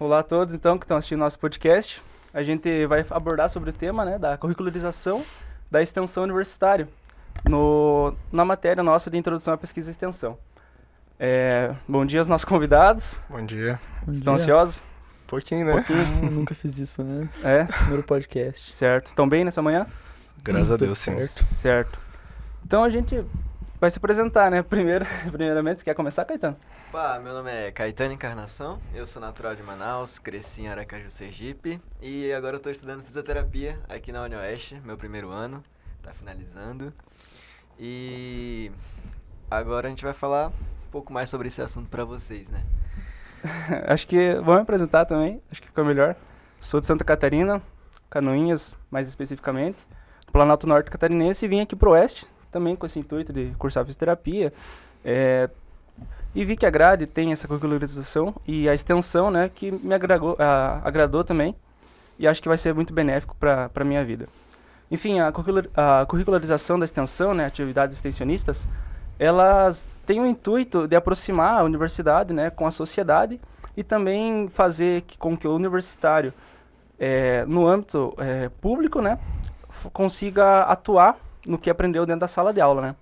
Olá a todos, então, que estão assistindo nosso podcast. A gente vai abordar sobre o tema, né, da curricularização da extensão universitária na matéria nossa de Introdução à Pesquisa e Extensão. Bom dia aos nossos convidados. Bom dia. Estão ansiosos? Pouquinho, né? Ah, nunca fiz isso antes. Primeiro podcast. Certo. Estão bem nessa manhã? Graças a Deus, sim. Certo. Então a gente vai se apresentar, né? Primeiramente, você quer começar, Caetano? Meu nome é Caetano Encarnação, eu sou natural de Manaus, cresci em Aracaju, Sergipe e agora eu estou estudando fisioterapia aqui na UniOeste, meu primeiro ano, tá finalizando. E agora a gente vai falar um pouco mais sobre esse assunto para vocês, né? Acho que vou me apresentar também, acho que fica melhor. Sou de Santa Catarina, Canoinhas mais especificamente, Planalto Norte Catarinense, e vim aqui pro Oeste também com esse intuito de cursar fisioterapia. E vi que a grade tem essa curricularização e a extensão, né, que me agradou também, e acho que vai ser muito benéfico para a minha vida. Enfim, a curricularização da extensão, né, atividades extensionistas, elas têm o intuito de aproximar a universidade, né, com a sociedade e também fazer com que o universitário, no âmbito público, né, consiga atuar no que aprendeu dentro da sala de aula, né?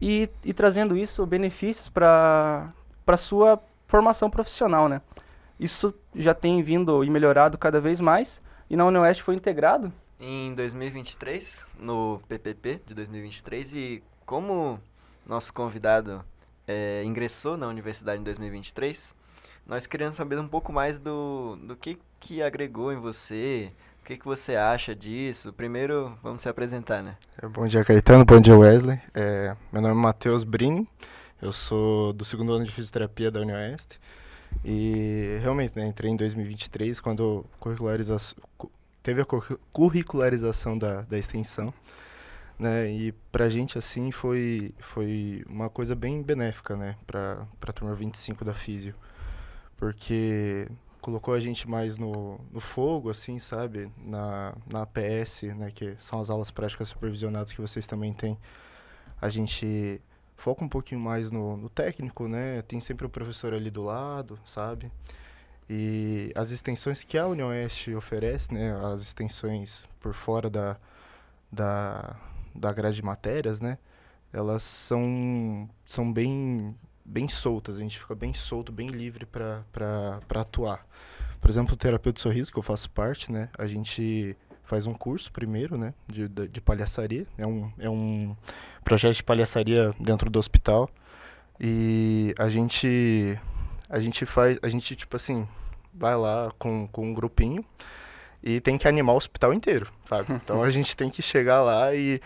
E trazendo isso, benefícios para a sua formação profissional, né? Isso já tem vindo e melhorado cada vez mais, e na UniOeste foi integrado em 2023, no PPP de 2023, e como nosso convidado ingressou na universidade em 2023, nós queríamos saber um pouco mais do que agregou em você. O que você acha disso? Primeiro, vamos se apresentar, né? Bom dia, Caetano. Bom dia, Wesley. Meu nome é Matheus Brini. Eu sou do segundo ano de fisioterapia da UniOeste. E realmente, né, entrei em 2023, quando teve a curricularização da extensão. Né, e pra gente, assim, foi uma coisa bem benéfica, né, pra turma 25 da Físio. Porque colocou a gente mais no fogo, assim, sabe? Na APS, né? Que são as aulas práticas supervisionadas que vocês também têm. A gente foca um pouquinho mais no técnico, né? Tem sempre o professor ali do lado, sabe? E as extensões que a UniOeste oferece, né? As extensões por fora da grade de matérias, né? Elas são bem soltas, a gente fica bem solto, bem livre para atuar. Por exemplo, o Terapeuta do Sorriso, que eu faço parte, né? A gente faz um curso primeiro, né? De palhaçaria. É um projeto de palhaçaria dentro do hospital. E a gente tipo assim, vai lá com um grupinho e tem que animar o hospital inteiro, sabe? Então a gente tem que chegar lá e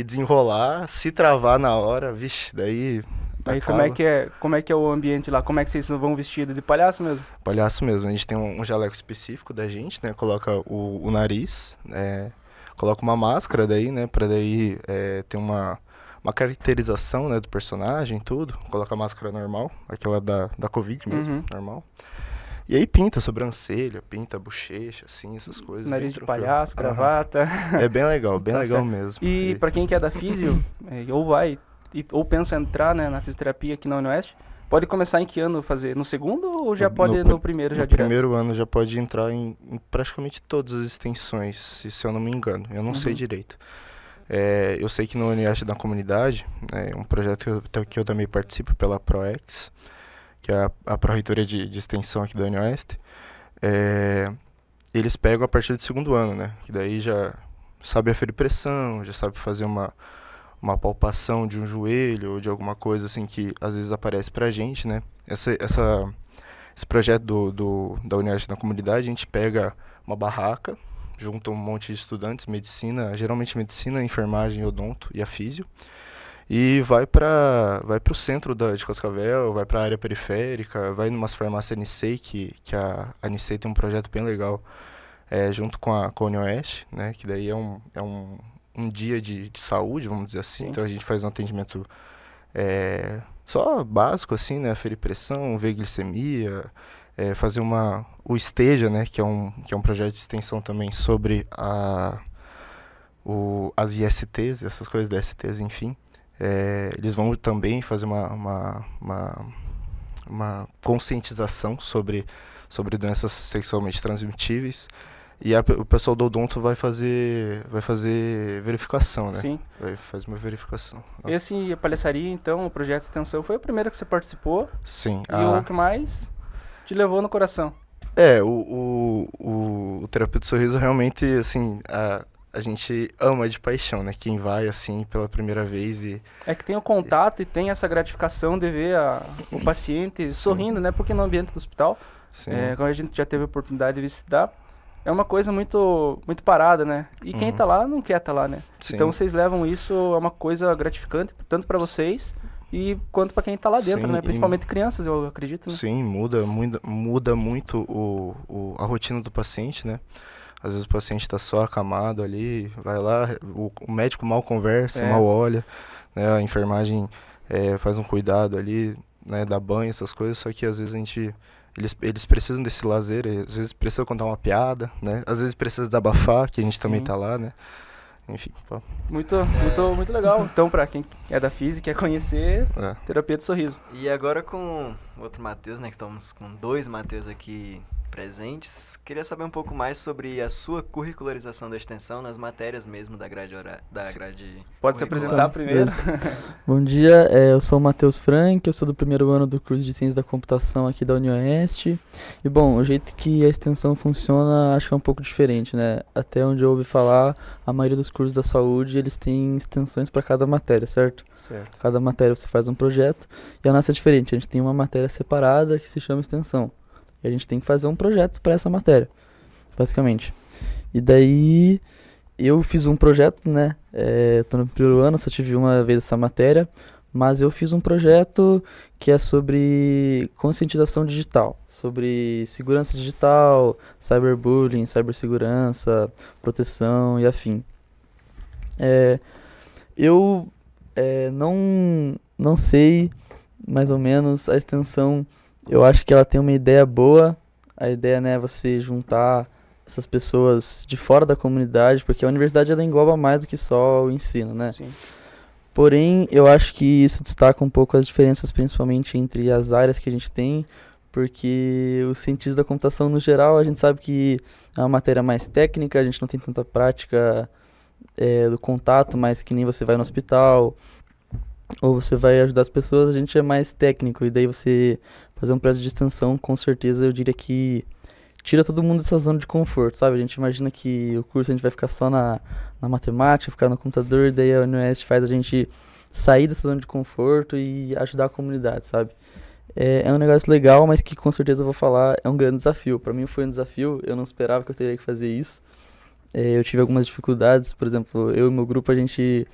desenrolar, se travar na hora, vixe, daí... Aí como é que é o ambiente lá? Como é que vocês vão vestidos? De palhaço mesmo? Palhaço mesmo. A gente tem um jaleco específico da gente, né? Coloca o nariz, coloca uma máscara daí, né? Pra daí ter uma caracterização, né, do personagem, tudo. Coloca a máscara normal, aquela da Covid mesmo, normal. E aí pinta a sobrancelha, pinta a bochecha, assim, essas coisas. Nariz de palhaço, gravata. É bem legal, bem legal mesmo. E pra quem que é da Físio, ou pensa em entrar, né, na fisioterapia aqui na UniOeste, pode começar em que ano fazer? No segundo ou já pode no primeiro já direto? No primeiro ano já pode entrar em praticamente todas as extensões, se eu não me engano. Eu não sei direito. Eu sei que no UniOeste da Comunidade, é um projeto que eu também participo pela ProEx, que é a Pró-Reitoria de Extensão aqui da UniOeste, eles pegam a partir do segundo ano, né? Que daí já sabe aferir pressão, já sabe fazer uma palpação de um joelho ou de alguma coisa assim que às vezes aparece pra gente, né? Esse projeto da UniOeste na Comunidade, a gente pega uma barraca, junta um monte de estudantes, geralmente medicina, enfermagem, odonto e a físio, e vai pro centro de Cascavel, vai pra área periférica, vai numas farmácias Nicei, que a Nicei tem um projeto bem legal, junto com a UniOeste, né? Que daí é um dia de saúde, vamos dizer assim. Sim. Então a gente faz um atendimento só básico, assim, né? Aferir pressão, ver glicemia, fazer o Esteja, né? Que é um projeto de extensão também sobre as ISTs, essas coisas da ISTs, enfim. Eles vão também fazer uma conscientização sobre sobre doenças sexualmente transmitíveis. E o pessoal do odonto vai fazer verificação, né? Sim. Vai fazer uma verificação. Esse Palhaçaria, então, o projeto de extensão, foi o primeiro que você participou Sim. e o que mais te levou no coração. O Terapia do Sorriso realmente, assim, a gente ama de paixão, né? Quem vai, assim, pela primeira vez e... É que tem o contato e tem essa gratificação de ver o paciente sorrindo, né? Porque no ambiente do hospital, como a gente já teve a oportunidade de visitar, é uma coisa muito, muito parada, né? E quem tá lá não quer tá lá, né? Sim. Então vocês levam isso a uma coisa gratificante, tanto para vocês e quanto para quem tá lá dentro, né? Principalmente crianças, eu acredito, né? Sim, muda muito a rotina do paciente, né? Às vezes o paciente tá só acamado ali, vai lá, o médico mal conversa, mal olha, né? A enfermagem faz um cuidado ali, né? Dá banho, essas coisas, só que às vezes eles precisam desse lazer, às vezes precisam contar uma piada, né? Às vezes precisa desabafar, que a gente também tá lá, né? Enfim, pô. Muito legal. Então, pra quem é da física e quer conhecer, Terapia do Sorriso. E agora com o outro Matheus, né? Que estamos com 2 Matheus aqui presentes. Queria saber um pouco mais sobre a sua curricularização da extensão nas matérias mesmo da grade Pode se apresentar primeiro. Bom dia, eu sou o Matheus Frank, eu sou do primeiro ano do curso de Ciência da Computação aqui da UniOeste. E bom, o jeito que a extensão funciona acho que é um pouco diferente, né? Até onde eu ouvi falar, a maioria dos cursos da saúde, eles têm extensões para cada matéria, certo? Certo. Cada matéria você faz um projeto, e a nossa é diferente, a gente tem uma matéria separada que se chama extensão. E a gente tem que fazer um projeto para essa matéria, basicamente. E daí, eu fiz um projeto, né? Tô no primeiro ano, só tive uma vez essa matéria, mas eu fiz um projeto que é sobre conscientização digital, sobre segurança digital, cyberbullying, cibersegurança, proteção e afim. Eu não sei mais ou menos a extensão. Eu acho que ela tem uma ideia boa. A ideia, né, é você juntar essas pessoas de fora da comunidade, porque a universidade ela engloba mais do que só o ensino, né? Sim. Porém, eu acho que isso destaca um pouco as diferenças, principalmente entre as áreas que a gente tem, porque os cientistas da computação, no geral, a gente sabe que é uma matéria mais técnica, a gente não tem tanta prática do contato, mas que nem você vai no hospital, ou você vai ajudar as pessoas, a gente é mais técnico, e daí você fazer um projeto de extensão, com certeza, eu diria que tira todo mundo dessa zona de conforto, sabe? A gente imagina que o curso a gente vai ficar só na matemática, ficar no computador, e daí a UniOeste faz a gente sair dessa zona de conforto e ajudar a comunidade, sabe? É um negócio legal, mas que com certeza eu vou falar, é um grande desafio. Pra mim foi um desafio, eu não esperava que eu teria que fazer isso. Eu tive algumas dificuldades, por exemplo, eu e meu grupo, a gente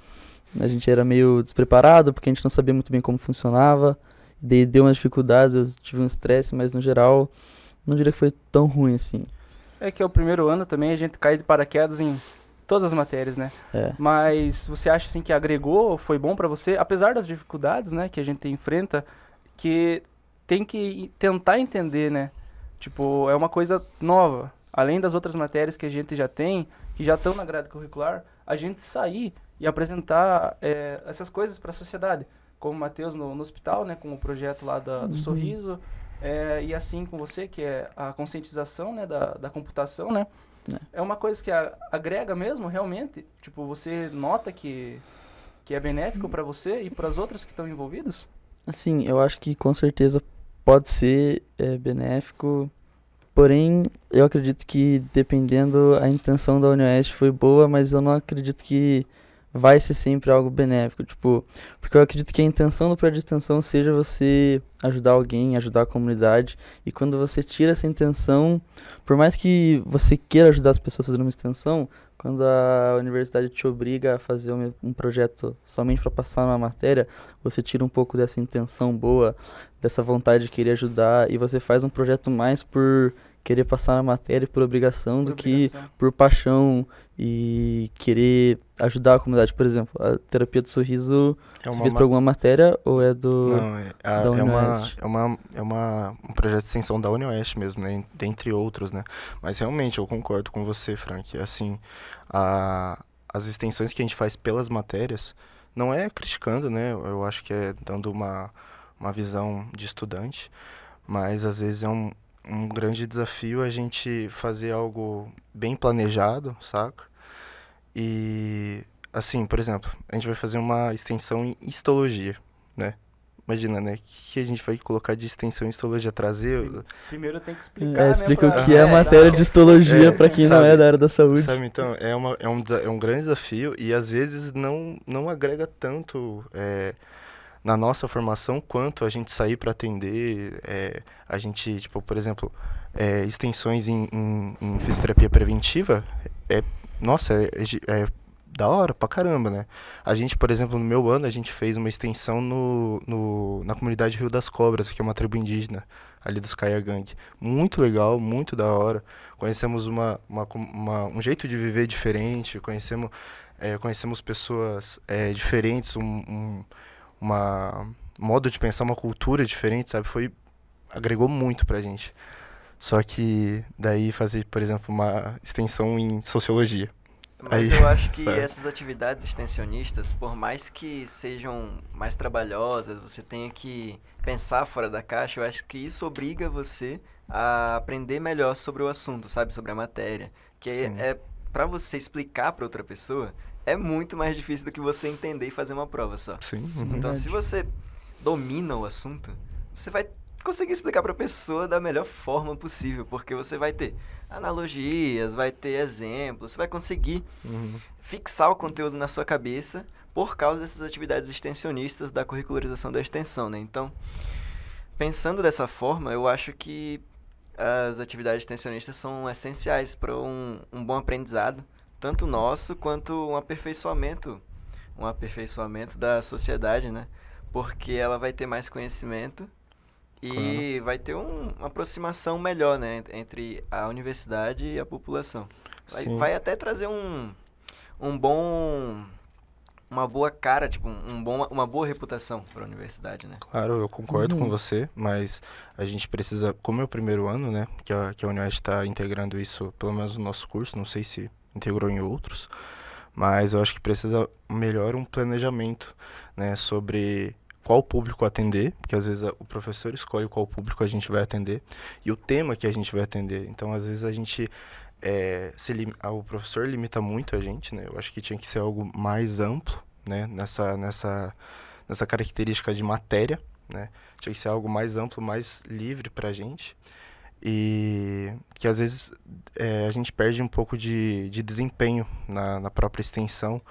era meio despreparado, porque a gente não sabia muito bem como funcionava. Deu umas dificuldades, eu tive um estresse, mas no geral, não diria que foi tão ruim assim. É que é o primeiro ano também, a gente cai de paraquedas em todas as matérias, né? Mas você acha assim que agregou, foi bom pra você, apesar das dificuldades, né, que a gente enfrenta, que tem que tentar entender, né? Tipo, é uma coisa nova. Além das outras matérias que a gente já tem, que já estão na grade curricular, a gente sair e apresentar essas coisas para a sociedade. Como o Matheus no hospital, né, com o projeto lá do Sorriso, e assim com você, que é a conscientização, né, da computação, né? É uma coisa que agrega mesmo, realmente. Tipo, você nota que é benéfico para você e para as outras que estão envolvidas? Assim, eu acho que com certeza pode ser benéfico, porém, eu acredito que dependendo, a intenção da UniOeste foi boa, mas eu não acredito que vai ser sempre algo benéfico, tipo, porque eu acredito que a intenção do projeto de extensão seja você ajudar alguém, ajudar a comunidade, e quando você tira essa intenção, por mais que você queira ajudar as pessoas fazendo uma extensão, quando a universidade te obriga a fazer um projeto somente para passar uma matéria, você tira um pouco dessa intenção boa, dessa vontade de querer ajudar, e você faz um projeto mais por querer passar na matéria por obrigação do que por paixão e querer ajudar a comunidade. Por exemplo, a Terapia do Sorriso, você fez para alguma matéria ou é do... Não, é um projeto de extensão da UniOeste mesmo, né? Dentre outros, né? Mas realmente eu concordo com você, Frank. Assim, as extensões que a gente faz pelas matérias, não é criticando, né? Eu acho que é dando uma visão de estudante, mas às vezes é um um grande desafio a gente fazer algo bem planejado, saca? E, assim, por exemplo, a gente vai fazer uma extensão em histologia, né? Imagina, né? O que a gente vai colocar de extensão em histologia? Trazer, Primeiro tem que explicar, né? Explica o pra- que é a É, matéria de histologia É, pra quem não sabe, é da área da saúde. sabe? Então, é um grande desafio e às vezes não agrega tanto na nossa formação quanto a gente sair para atender, a gente, tipo, por exemplo, extensões em fisioterapia preventiva, é, nossa, é da hora pra caramba, né? A gente, por exemplo, no meu ano, a gente fez uma extensão na comunidade Rio das Cobras, que é uma tribo indígena ali dos Kayagang. Muito legal, muito da hora. Conhecemos um jeito de viver diferente, conhecemos pessoas diferentes, uma modo de pensar, uma cultura diferente, sabe? Agregou muito pra gente. Só que daí fazer, por exemplo, uma extensão em sociologia. Mas Aí, eu acho que sabe? essas atividades extensionistas, por mais que sejam mais trabalhosas, você tenha que pensar fora da caixa, eu acho que isso obriga você a aprender melhor sobre o assunto, sabe? Sobre a matéria. Que Sim. é para você explicar para outra pessoa, é muito mais difícil do que você entender e fazer uma prova só. Sim. Então, se você domina o assunto, você vai conseguir explicar para a pessoa da melhor forma possível, porque você vai ter analogias, vai ter exemplos, você vai conseguir Uhum. fixar o conteúdo na sua cabeça por causa dessas atividades extensionistas da curricularização da extensão, né? Então, pensando dessa forma, eu acho que as atividades extensionistas são essenciais para um bom aprendizado, tanto nosso quanto um aperfeiçoamento da sociedade, né? Porque ela vai ter mais conhecimento e vai ter uma aproximação melhor, né, entre a universidade e a população. Sim. Vai até trazer um bom, uma boa cara, tipo, uma boa reputação para a universidade, né? Claro, eu concordo com Uhum. você, mas a gente precisa, como é o primeiro ano, né, que a Unioeste está integrando isso, pelo menos no nosso curso, não sei se integrou em outros, mas eu acho que precisa melhor um planejamento, né, sobre qual público atender, porque às vezes o professor escolhe qual público a gente vai atender e o tema que a gente vai atender. Então, às vezes a gente o professor limita muito a gente, né? Eu acho que tinha que ser algo mais amplo, né, nessa característica de matéria, né? Tinha que ser algo mais amplo, mais livre pra gente. E que às vezes a gente perde um pouco de desempenho na própria extensão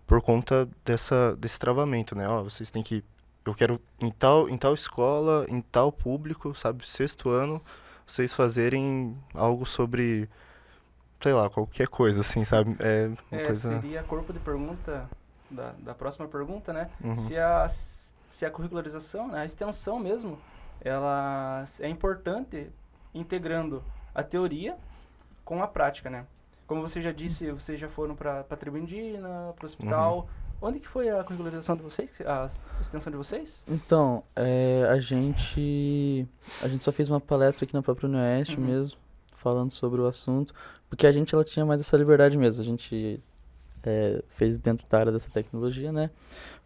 por conta desse travamento, né? Ó, vocês têm que. Eu quero em tal escola, em tal público, sabe? Sexto ano, vocês fazerem algo sobre, sei lá, qualquer coisa, assim, sabe? É uma coisa. Seria corpo de pergunta da próxima pergunta, né? Uhum. Se a curricularização, né, a extensão mesmo, ela é importante integrando a teoria com a prática, né? Como você já disse, vocês já foram para a tribo indígena, para o hospital. Onde que foi a curricularização de vocês? A extensão de vocês? Então, a gente só fez uma palestra aqui na própria Unioeste mesmo, falando sobre o assunto, porque a gente ela tinha mais essa liberdade mesmo. A gente fez dentro da área dessa tecnologia, né?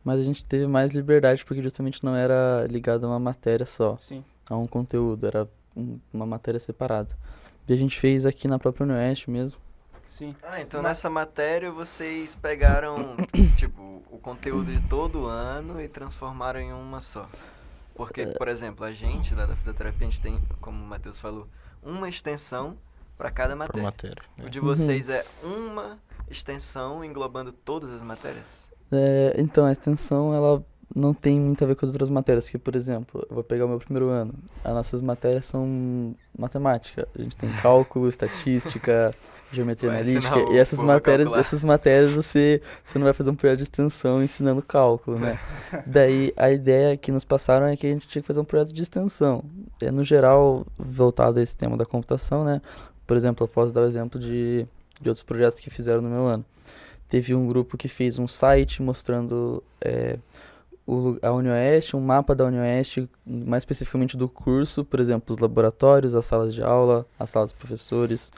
Mas a gente teve mais liberdade porque justamente não era ligado a uma matéria só, Sim. a um conteúdo, era uma matéria separada. E a gente fez aqui na própria Unioeste mesmo. Sim. Ah, então nessa matéria vocês pegaram, tipo, o conteúdo de todo o ano e transformaram em uma só. Porque, por exemplo, a gente lá da fisioterapia, a gente tem, como o Matheus falou, uma extensão para cada Por matéria. matéria. O de vocês é uma extensão englobando todas as matérias? Então, a extensão, ela não tem muito a ver com as outras matérias, que, por exemplo, eu vou pegar o meu primeiro ano, as nossas matérias são matemática, a gente tem cálculo, estatística, geometria Vai ensinar analítica, e o povo a calcular. essas matérias você não vai fazer um projeto de extensão ensinando cálculo, né? Daí, a ideia que nos passaram é que a gente tinha que fazer um projeto de extensão, no geral, voltado a esse tema da computação, né? Por exemplo, eu posso dar o exemplo de outros projetos que fizeram no meu ano. Teve um grupo que fez um site mostrando a Unioeste, um mapa da Unioeste, mais especificamente do curso, por exemplo, os laboratórios, as salas de aula, as salas dos professores.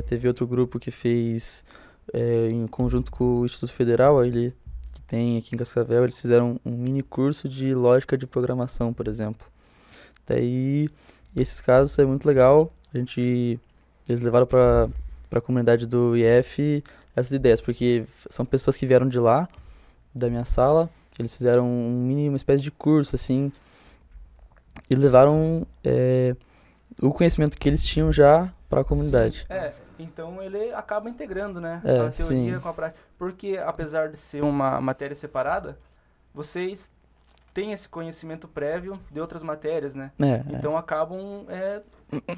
Teve outro grupo que fez, em conjunto com o Instituto Federal, ele que tem aqui em Cascavel, eles fizeram um mini curso de lógica de programação, por exemplo. Daí E esses casos é muito legal. Eles levaram para a comunidade do IF essas ideias, porque são pessoas que vieram de lá, da minha sala. Eles fizeram uma espécie de curso, assim, e levaram o conhecimento que eles tinham já para a comunidade. Então ele acaba integrando, né? É, A teoria sim. com a prática. Porque apesar de ser uma matéria separada, vocês têm esse conhecimento prévio de outras matérias, né? Então acabam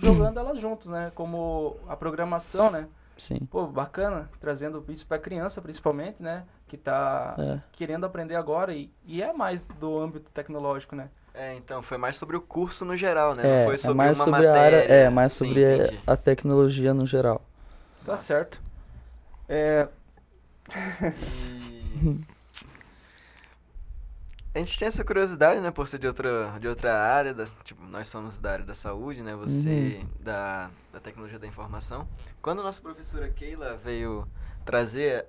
jogando elas juntos, né? Como a programação, né? Sim. Pô, bacana, trazendo isso para criança principalmente, né? Que tá querendo aprender agora e é mais do âmbito tecnológico, né? Então, foi mais sobre o curso no geral, né? Não foi É sobre mais uma sobre matéria. a área, mais Sim, sobre entendi. a tecnologia no geral. Tá Massa. certo. E... A gente tinha essa curiosidade, né, por ser de outra área, tipo, nós somos da área da saúde, né, você da tecnologia da informação. Quando a nossa professora Keila veio trazer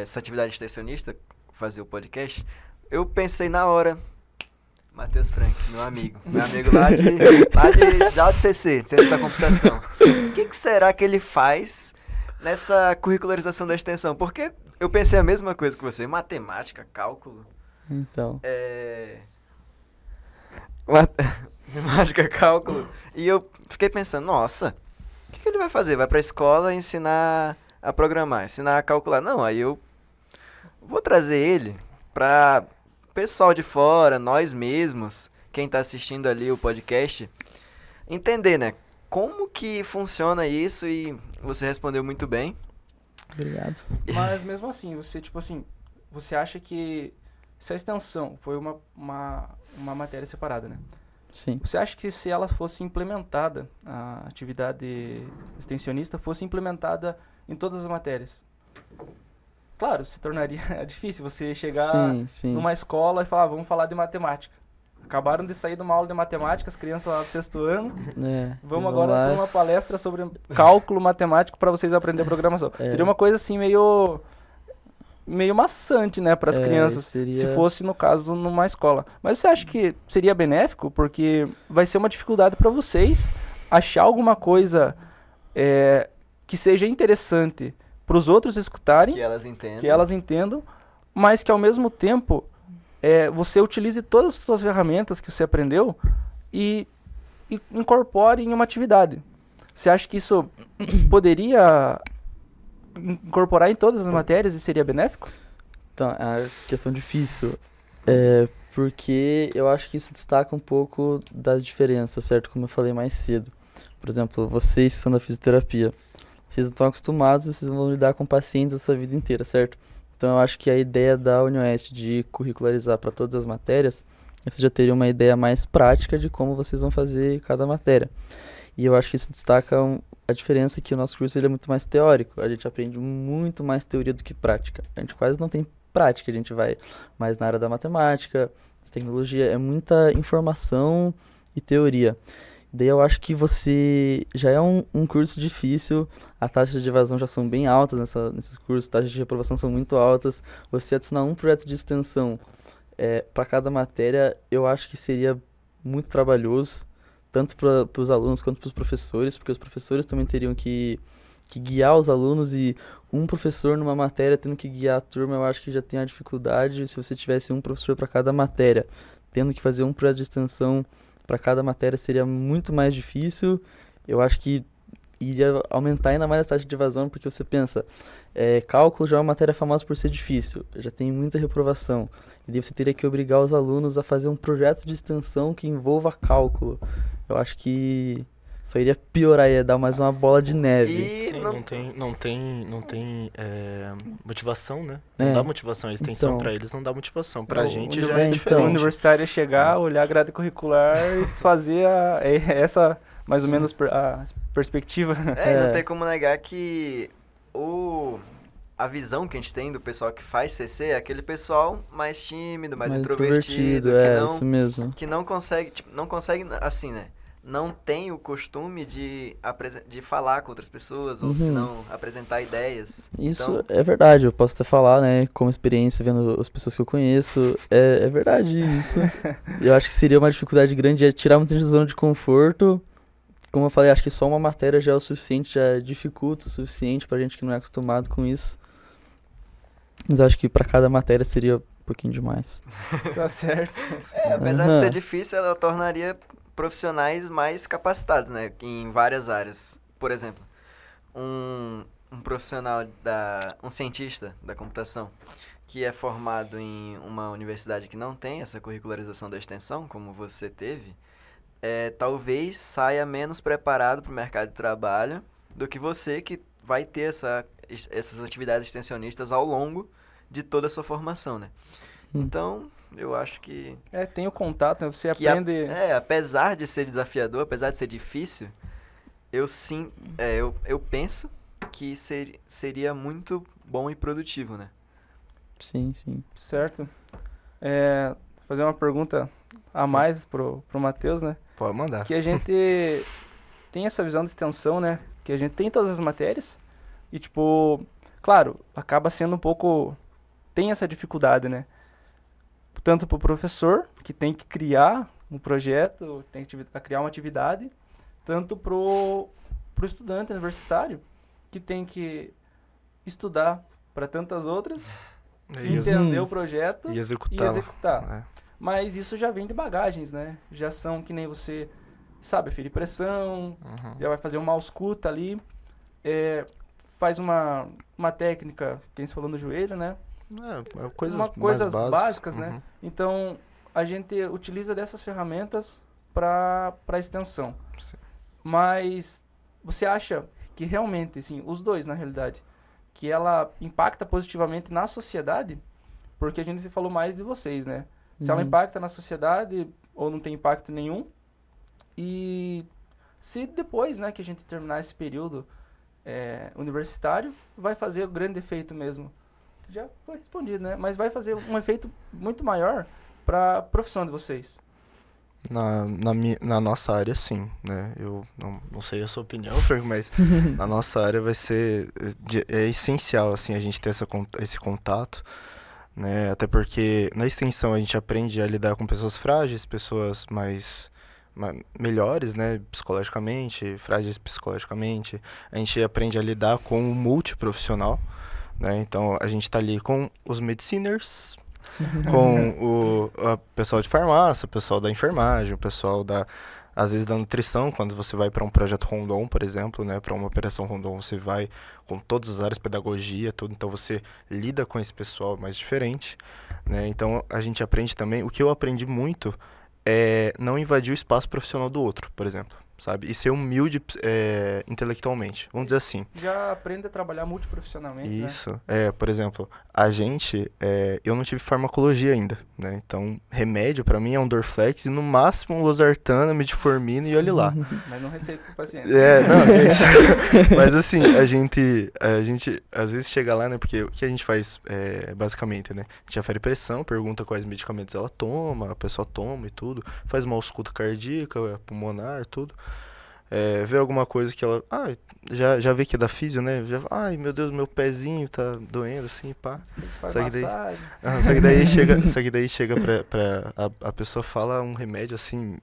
essa atividade extensionista, fazer o podcast, eu pensei na hora, Matheus Frank, meu amigo lá de CC, de Ciência da Computação. O que será que ele faz nessa curricularização da extensão? Porque eu pensei a mesma coisa que você, matemática, cálculo. Então, Matemática, cálculo. E eu fiquei pensando, nossa, o que ele vai fazer? Vai pra escola ensinar a programar, ensinar a calcular. Não, aí eu vou trazer ele pra pessoal de fora, nós mesmos, quem tá assistindo ali o podcast, entender, né? Como que funciona isso e você respondeu muito bem. obrigado. Mas mesmo assim, você acha que se a extensão foi uma matéria separada, né? Sim. Você acha que se ela fosse implementada, a atividade extensionista fosse implementada em todas as matérias? Claro, se tornaria difícil você chegar Sim. numa escola e falar, vamos falar de matemática. Acabaram de sair de uma aula de matemática, as crianças lá do 6º ano. Vamos agora para uma palestra sobre cálculo matemático para vocês aprenderem programação. Seria uma coisa assim meio maçante, né, para as crianças, se fosse, no caso, numa escola. Mas você acha que seria benéfico? Porque vai ser uma dificuldade para vocês achar alguma coisa que seja interessante para os outros escutarem, que elas entendam, mas que ao mesmo tempo você utilize todas as suas ferramentas que você aprendeu e incorpore em uma atividade. Você acha que isso poderia incorporar em todas as matérias e seria benéfico? Então, é uma questão difícil, porque eu acho que isso destaca um pouco das diferenças, certo? Como eu falei mais cedo. Por exemplo, vocês que são da fisioterapia, vocês estão acostumados, vocês vão lidar com pacientes a sua vida inteira, certo? Então eu acho que a ideia da UniOeste de curricularizar para todas as matérias, você já teria uma ideia mais prática de como vocês vão fazer cada matéria. E eu acho que isso destaca a diferença que o nosso curso ele é muito mais teórico. A gente aprende muito mais teoria do que prática. A gente quase não tem prática, a gente vai mais na área da matemática, tecnologia, é muita informação e teoria. Daí eu acho que você já é um curso difícil, as taxas de evasão já são bem altas nesses cursos, as taxas de reprovação são muito altas. Você adicionar um projeto de extensão para cada matéria, eu acho que seria muito trabalhoso, tanto para os alunos quanto para os professores, porque os professores também teriam que guiar os alunos, e um professor numa matéria tendo que guiar a turma, eu acho que já tem a dificuldade. Se você tivesse um professor para cada matéria, tendo que fazer um projeto de extensão para cada matéria, seria muito mais difícil. Eu acho que iria aumentar ainda mais a taxa de evasão, porque você pensa, cálculo já é uma matéria famosa por ser difícil, já tem muita reprovação, e daí você teria que obrigar os alunos a fazer um projeto de extensão que envolva cálculo. Eu acho que só iria piorar, ia dar mais uma bola de neve. E Sim, não tem motivação, né? Não dá motivação. A extensão Então, pra eles não dá motivação. Pra gente já O é diferente. universitário é chegar, olhar a grade curricular e desfazer essa, mais ou menos, a perspectiva. E não tem como negar que a visão que a gente tem do pessoal que faz CC é aquele pessoal mais tímido, mais introvertido, isso mesmo. que não consegue, assim, né? não tem o costume de falar com outras pessoas, ou se não, apresentar ideias. Isso Então, é verdade, eu posso até falar, né, como experiência, vendo as pessoas que eu conheço, é verdade isso. Eu acho que seria uma dificuldade grande é tirar muita gente da zona de conforto. Como eu falei, acho que só uma matéria já é o suficiente, já dificulta o suficiente pra gente que não é acostumado com isso. Mas eu acho que pra cada matéria seria um pouquinho demais. Tá certo. apesar de ser difícil, ela tornaria profissionais mais capacitados, né, em várias áreas. Por exemplo, um profissional um cientista da computação que é formado em uma universidade que não tem essa curricularização da extensão, como você teve, talvez saia menos preparado para o mercado de trabalho do que você que vai ter essas atividades extensionistas ao longo de toda a sua formação, né? Então, eu acho que Tem o contato, né? Você que aprende... apesar de ser desafiador, apesar de ser difícil, eu penso que seria muito bom e produtivo, né? Sim, sim. Certo. Fazer uma pergunta a mais pro Matheus, né? Pode mandar. Que a gente tem essa visão de extensão, né? Que a gente tem todas as matérias e, tipo, claro, acaba sendo um pouco... Tem essa dificuldade, né? Tanto pro professor, que tem que criar um projeto, tem que criar uma atividade, tanto pro estudante universitário, que tem que estudar para tantas outras, entender o projeto E e executar. executar. Mas isso já vem de bagagens, né? Já são que nem você, sabe, aferir pressão, já vai fazer uma ausculta ali, faz uma técnica, que a gente falou no joelho, né? Coisas mais básicas, né? Então, a gente utiliza dessas ferramentas para extensão. Sim. Mas você acha que realmente, assim, os dois, na realidade, que ela impacta positivamente na sociedade? Porque a gente falou mais de vocês, né? Se ela impacta na sociedade ou não tem impacto nenhum. E se depois, né, que a gente terminar esse período universitário, vai fazer o grande efeito mesmo. Já foi respondido, né? Mas vai fazer um efeito muito maior para a profissão de vocês. Na nossa área, sim, né? Eu não sei a sua opinião, Frank, mas na nossa área vai ser essencial, assim, a gente ter esse contato, né? Até porque na extensão a gente aprende a lidar com pessoas frágeis, pessoas melhores, né? Psicologicamente, frágeis psicologicamente. A gente aprende a lidar com o multiprofissional, né? Então a gente tá ali com os mediciners, com o pessoal de farmácia, o pessoal da enfermagem, o pessoal às vezes da nutrição, quando você vai para um projeto Rondon, por exemplo, né, para uma operação Rondon, você vai com todas as áreas, pedagogia, tudo, então você lida com esse pessoal mais diferente, né? Então a gente aprende também, o que eu aprendi muito é não invadir o espaço profissional do outro, por exemplo. Sabe? E ser humilde intelectualmente. Vamos dizer assim. Já aprende a trabalhar multiprofissionalmente, Isso. Por exemplo, eu não tive farmacologia ainda, né? Então, remédio pra mim é um Dorflex e no máximo um losartana, metformina e olhe lá. Mas não receita pro paciente. Mas assim, a gente às vezes chega lá, né? Porque o que a gente faz, basicamente, né? A gente afere pressão, pergunta quais medicamentos ela toma, a pessoa toma e tudo. Faz uma ausculta cardíaca, pulmonar, tudo. Vê alguma coisa que ela... já vê que é da físio, né? Ai, meu Deus, meu pezinho tá doendo, assim, pá. Faz Só que daí, massagem. só que daí chega a pessoa fala um remédio, assim,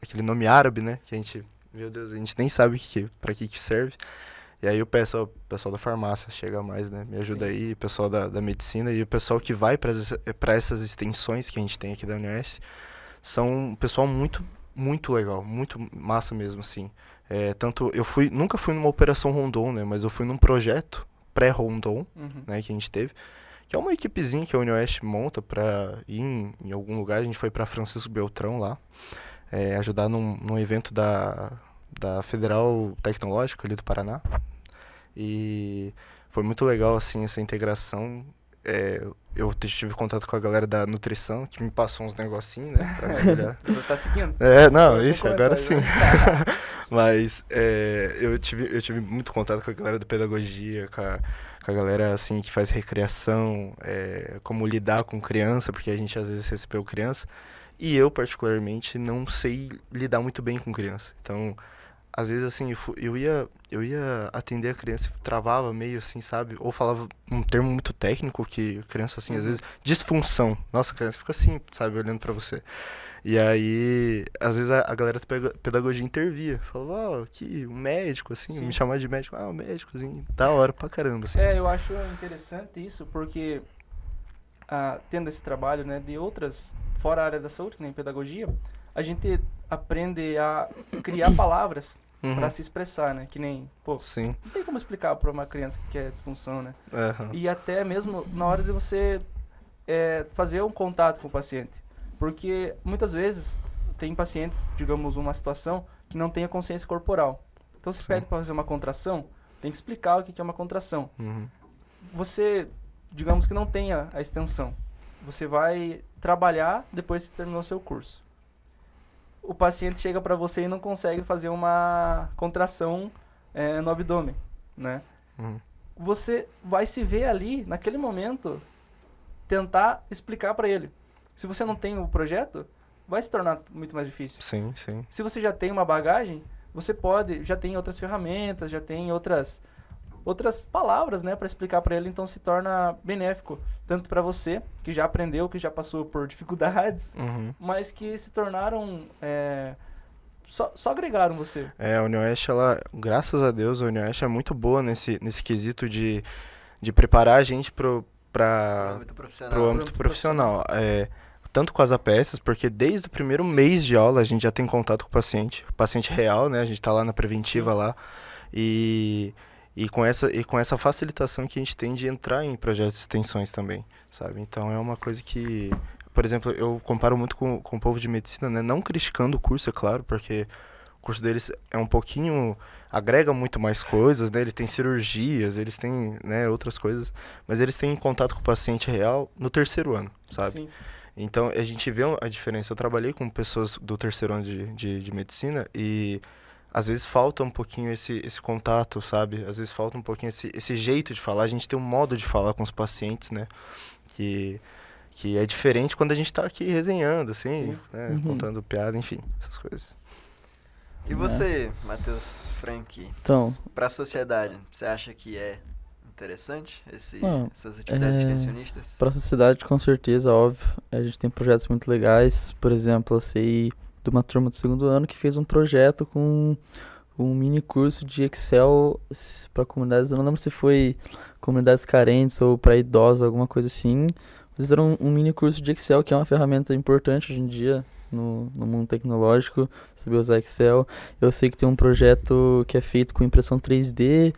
aquele nome árabe, né? Que a gente, meu Deus, a gente nem sabe pra que serve. E aí o pessoal da farmácia chega mais, né? Me ajuda aí, o pessoal da medicina e o pessoal que vai pra essas extensões que a gente tem aqui da UniOS são um pessoal muito, muito legal, muito massa mesmo, assim. Tanto eu nunca fui numa operação Rondon, né? Mas eu fui num projeto pré-Rondon, né? Que a gente teve. Que é uma equipezinha que a UniOeste monta pra ir em algum lugar. A gente foi pra Francisco Beltrão lá. Ajudar num evento da Federal Tecnológica ali do Paraná. E foi muito legal, assim, essa integração. Eu tive contato com a galera da nutrição, que me passou uns negocinhos, né, pra melhorar. Tá seguindo? Não, Vou ixi, agora começar, sim. né? Mas eu tive muito contato com a galera da pedagogia, com a galera, assim, que faz recreação, como lidar com criança, porque a gente às vezes recebeu criança. E eu, particularmente, não sei lidar muito bem com criança. Então, às vezes, assim, eu ia atender a criança e travava meio assim, sabe? Ou falava um termo muito técnico que criança, assim, às vezes, disfunção. Nossa, a criança fica assim, sabe, olhando pra você. E aí, às vezes, a galera da pedagogia intervia. Falava, ó, que um médico, assim, Sim. me chamava de médico. Ah, um médicozinho, da hora pra caramba, assim. Eu acho interessante isso, porque tendo esse trabalho, né, de outras, fora a área da saúde, que nem pedagogia, a gente aprende a criar palavras Uhum. para se expressar, né, que nem, pô, Sim. não tem como explicar para uma criança que é disfunção, né, Aham. e até mesmo na hora de você fazer um contato com o paciente, porque muitas vezes tem pacientes, digamos, uma situação que não tem a consciência corporal, então se Sim. pede para fazer uma contração, tem que explicar o que é uma contração. Uhum. Você, digamos que não tenha a extensão, você vai trabalhar depois que terminou seu curso. O paciente chega para você e não consegue fazer uma contração no abdômen, né? Uhum. Você vai se ver ali, naquele momento, tentar explicar para ele. Se você não tem o projeto, vai se tornar muito mais difícil. Sim, sim. Se você já tem uma bagagem, você já tem outras ferramentas, já tem outras palavras, né, para explicar para ele, então se torna benéfico, tanto para você, que já aprendeu, que já passou por dificuldades, Uhum. mas que se tornaram, só agregaram você. A UniOeste, ela, graças a Deus, a UniOeste é muito boa nesse quesito de preparar a gente Pro pro âmbito profissional. âmbito âmbito profissional. Tanto com as APSs, porque desde o primeiro mês de aula a gente já tem contato com o paciente real, né? A gente tá lá na preventiva lá. E com essa facilitação que a gente tem de entrar em projetos de extensões também, sabe? Então é uma coisa que, por exemplo, eu comparo muito com o povo de medicina, né? Não criticando o curso, é claro, porque o curso deles é um pouquinho, agrega muito mais coisas, né? Eles têm cirurgias, eles têm, né, outras coisas, mas eles têm contato com o paciente real no terceiro ano, sabe? Sim. Então a gente vê a diferença. Eu trabalhei com pessoas do terceiro ano de medicina e às vezes falta um pouquinho esse contato, sabe? Às vezes falta um pouquinho esse jeito de falar. A gente tem um modo de falar com os pacientes, né? Que, que é diferente quando a gente tá aqui resenhando, assim, Sim. né? Uhum. Contando piada, enfim, essas coisas. E você, Matheus Frank, Então, para a sociedade, você acha que é interessante Não, essas atividades extensionistas? para a sociedade, com certeza, óbvio. A gente tem projetos muito legais. Por exemplo, eu sei de uma turma do segundo ano que fez um projeto com um mini curso de Excel para comunidades. Eu não lembro se foi comunidades carentes ou para idosos, alguma coisa assim. Eles fizeram um mini curso de Excel, que é uma ferramenta importante hoje em dia no mundo tecnológico, saber usar Excel. Eu sei que tem um projeto que é feito com impressão 3D.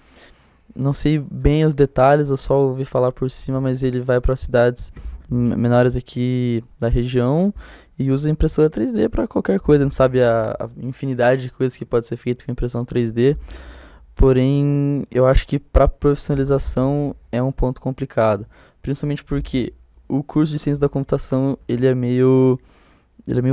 Não sei bem os detalhes, eu só ouvi falar por cima, mas ele vai para cidades menores aqui da região e usa impressora 3D para qualquer coisa. A gente sabe a infinidade de coisas que pode ser feito com impressão 3D. Porém, eu acho que para profissionalização é um ponto complicado, principalmente porque o curso de ciência da computação ele é meio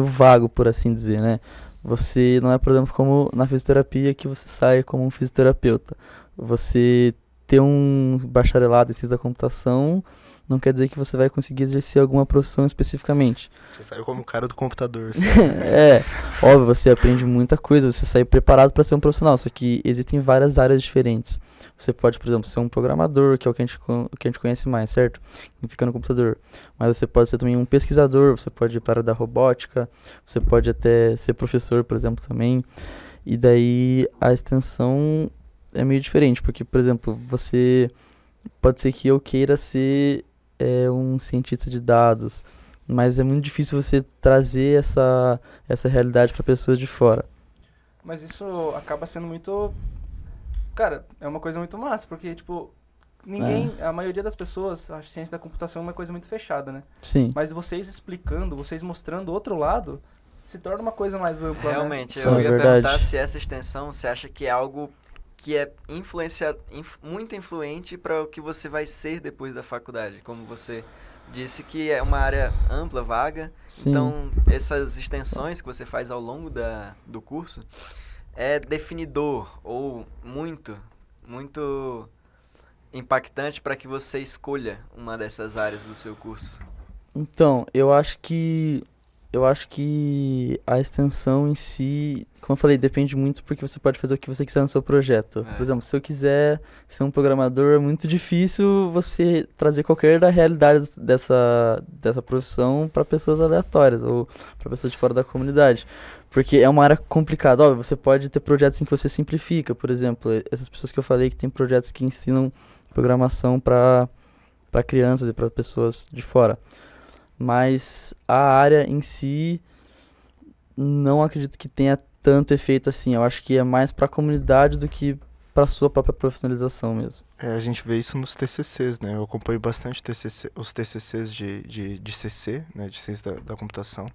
vago, por assim dizer, né? Você não é, por exemplo, como na fisioterapia que você sai como um fisioterapeuta. Você ter um bacharelado em ciência da computação não quer dizer que você vai conseguir exercer alguma profissão especificamente. Você saiu como o cara do computador, sabe? Óbvio, você aprende muita coisa, você sai preparado para ser um profissional, só que existem várias áreas diferentes. Você pode, por exemplo, ser um programador, que é o que a gente conhece mais, certo? Que fica no computador. Mas você pode ser também um pesquisador, você pode ir para a área da robótica, você pode até ser professor, por exemplo, também. E daí a extensão é meio diferente, porque, por exemplo, você pode ser que eu queira ser um cientista de dados, mas é muito difícil você trazer essa realidade para pessoas de fora. Mas isso acaba sendo muito... Cara, é uma coisa muito massa, porque, tipo, a maioria das pessoas, a ciência da computação é uma coisa muito fechada, né? Sim. Mas vocês explicando, vocês mostrando o outro lado, se torna uma coisa mais ampla, Realmente, né? Sim, eu é ia verdade. perguntar se essa extensão, você acha que é algo que é muito influente para o que você vai ser depois da faculdade, como você disse que é uma área ampla, vaga. Sim. Então essas extensões que você faz ao longo do curso é definidor ou muito impactante para que você escolha uma dessas áreas do seu curso. Então, eu acho que eu acho que a extensão em si, como eu falei, depende muito porque você pode fazer o que você quiser no seu projeto. Por exemplo, se eu quiser ser um programador, é muito difícil você trazer qualquer da realidade dessa profissão para pessoas aleatórias ou para pessoas de fora da comunidade. Porque é uma área complicada. Óbvio, você pode ter projetos em que você simplifica, por exemplo, essas pessoas que eu falei que tem projetos que ensinam programação para crianças e para pessoas de fora. Mas a área em si, não acredito que tenha tanto efeito assim. Eu acho que é mais para a comunidade do que para sua própria profissionalização mesmo. A gente vê isso nos TCCs, né? Eu acompanho bastante os TCCs de CC, né? De ciência da computação.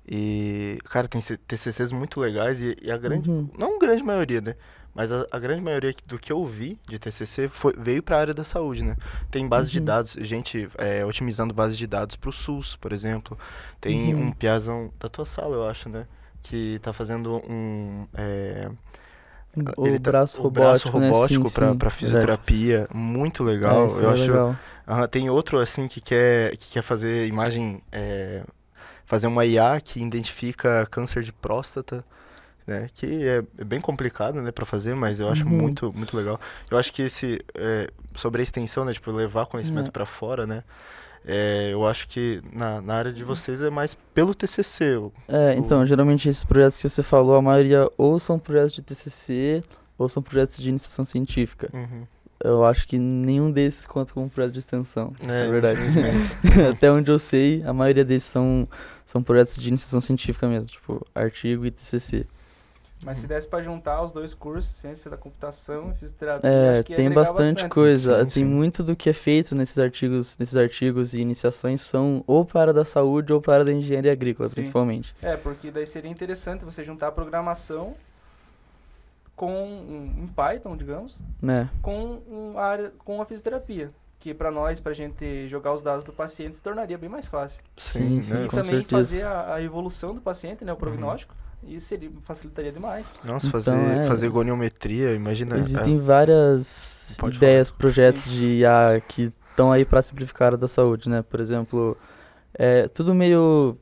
E, cara, tem TCCs muito legais e a grande, não a grande maioria, né? Mas a grande maioria do que eu vi de TCC veio para a área da saúde, né? Tem base de dados, gente otimizando base de dados para o SUS, por exemplo. Tem um piazão da tua sala, eu acho, né? Que tá fazendo O braço robótico né? para fisioterapia, muito legal. Isso eu acho. legal. Tem outro assim que quer fazer imagem, fazer uma IA que identifica câncer de próstata, né? Que é bem complicado, né, para fazer, mas eu acho muito muito legal. Eu acho que sobre a extensão, né, tipo, levar conhecimento para fora, né? Eu acho que na área de vocês é mais pelo TCC. Então, geralmente esses projetos que você falou, a maioria ou são projetos de TCC ou são projetos de iniciação científica. Eu acho que nenhum desses conta como projeto de extensão, na verdade. Até onde eu sei, a maioria desses são projetos de iniciação científica mesmo, tipo artigo e TCC. Mas se desse pra juntar os dois cursos, ciência da computação e fisioterapia, acho que ia tem agregar bastante coisa. Sim, Tem sim. muito do que é feito nesses artigos e iniciações são ou para a área da saúde ou para a área da engenharia agrícola, Sim. principalmente. Porque daí seria interessante você juntar a programação em Python, digamos, Né? com a fisioterapia. Que pra nós, pra gente jogar os dados do paciente, se tornaria bem mais fácil. Sim, né? E com também certeza. fazer a evolução do paciente, né, o prognóstico, e facilitaria demais. Nossa, Então, fazer goniometria, imagina. Existem várias Pode ideias, projetos de IA que estão aí para simplificar a área da saúde, né? Por exemplo, tudo meio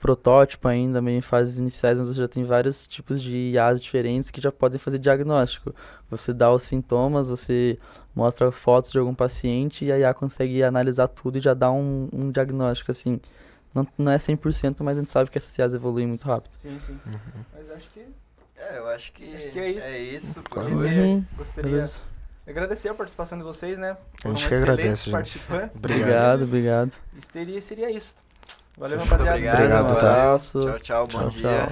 protótipo ainda, meio em fases iniciais, mas você já tem vários tipos de IAs diferentes que já podem fazer diagnóstico. Você dá os sintomas, você mostra fotos de algum paciente e a IA consegue analisar tudo e já dá um diagnóstico, assim. Não é 100%, mas a gente sabe que essas IAs evoluem muito rápido. Sim. Mas acho que Eu acho que é isso. é isso por Claro. hoje. Gostaria Beleza. de agradecer a participação de vocês, né? A gente Foram que agradece, excelentes gente. participantes. Obrigado. Seria isso. Valeu, Fechou. rapaziada. Obrigado, Obrigado, tá? valeu. Abraço. Tchau, bom Tchau, dia. tchau.